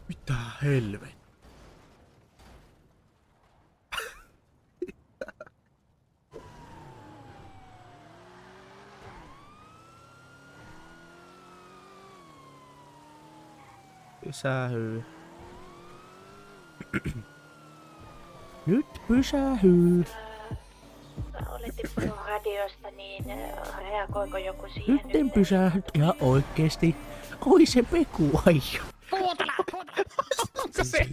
Mitä helvet? Pysähy. Nyt pysähy. Olet tippunut radiosta, niin reagoiko joku siihen Nyt en pysähdy ihan oikeesti. Oi se Peku, ai. Kuuntele! Onko se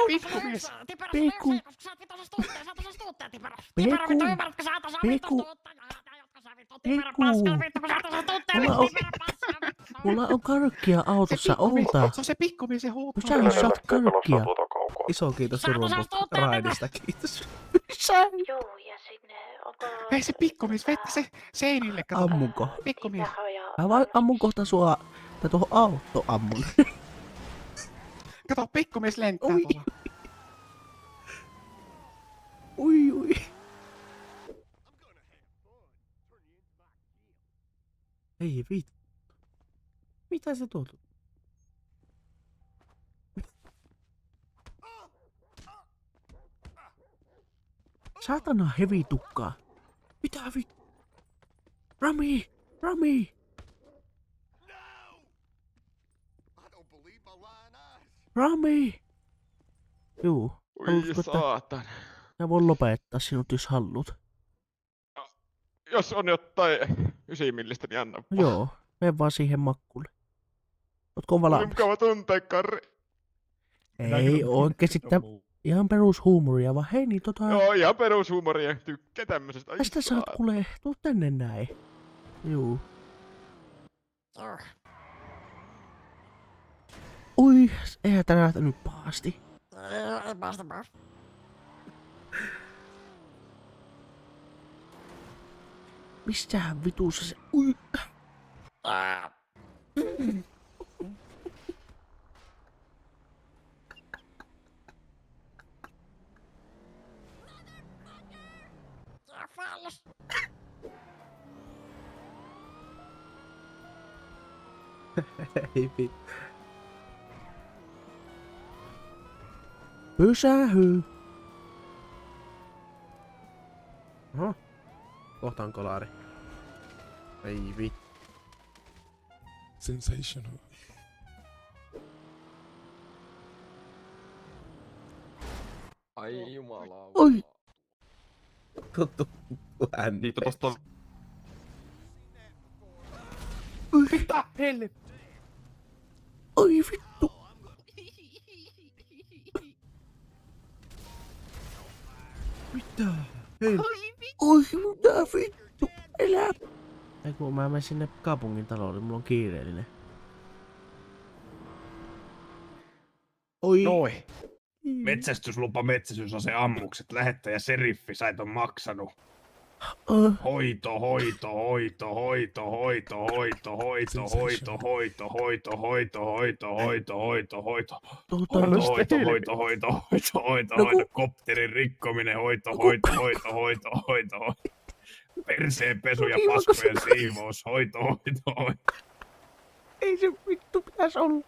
pikkumies? Peku. Peku. Mulla on karkkia autossa, olta. Se on se pikkumies, se huutaa. Pysähy, saat karkkia. Iso kiitos Turun raidista, kiitos. Pysähy. Joo, ja sinne onko... Hei se pikkumies, vettä se seinille, kato. Ammunko? Pikkumies. Mä vaan ammun kohta sua, tai tuohon auto ammun. Kato, pikkumies lentää Oi. tuolla. Ui. Ei vittu. Mitä se tuolta? Saatana hevitukkaa. Mitä vittu? Rami! Rami! Juu. Oi saatan. Mä voin lopettaa sinut, jos haluat. Jos on jotain 9 millistä, niin anna vaan. Joo, mene vaan siihen makkulle. Ootko Oli valmis? mukava tuntea, Karri. Ei oikeesti ihan perushuumoria, vaan hei niin Joo, ihan perushuumoria. Tykkää tämmösestä. Ai tästä saat saatan. kuule, tuu tänne näin. Juu. Oi, eihän tää nähtänyt pahasti. Mistähän vitussa se... Ui. Ei vittu. Pysähy! Oho. Kohta on kolari. Ei vittu. Sensational. Ai jumala. Oi! Tuttu ääni. Niitä tosta... Mitä helvet? Oi vittu! Mitä? Hei. Oi mitä vittu? Elä! Ei kun mä menen sinne kaupungin talolle, mulla on kiireellinen. Oi! Noi. Metsästyslupa metsästysase ammukset. Lähettäjä seriffi sait on maksanut. Hoito. Kopterin rikkominen, hoito. Perseen pesu ja paskojen siivous, hoito. Ei se vittu pitäis olla.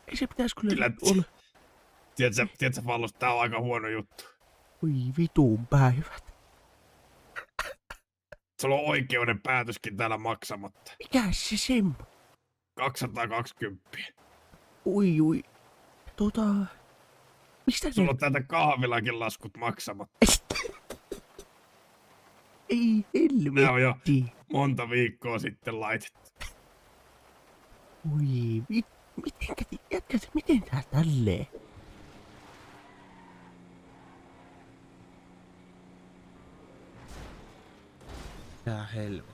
Ei se pitäis kyllä olla. Tiedätkö Vallos, tää on aika huono juttu. Oi vitun päivät. Sulla on oikeuden päätöskin täällä maksamatta. Mikäs se semmo? 220. Ui. Mistä Sulla ne... on täältä kahvilakin laskut maksamatta. Ei Ne on jo helvetti. monta viikkoa sitten laitettu. Oi miten tää tälleen? Tää helvetti.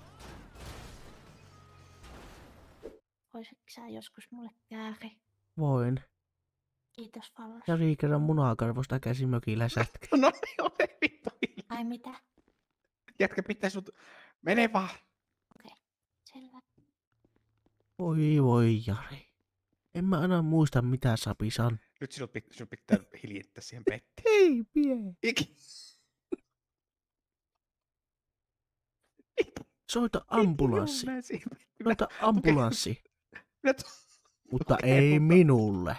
Voisitko sä joskus mulle kääri? Voin. Kiitos Vallas. Jari kerran munakarvosta käsi mökillä sätkä. No niin, ole vittu. Ai mitä? Jätkä pitää sut... Mene vaan. Selvä. Voi Jari. En mä aina muista mitä Sapi san. Nyt sinut pitää hiljittää siihen pettiin. Ei vie. Soita ambulanssi. Soita ambulanssi. Mutta ei minulle.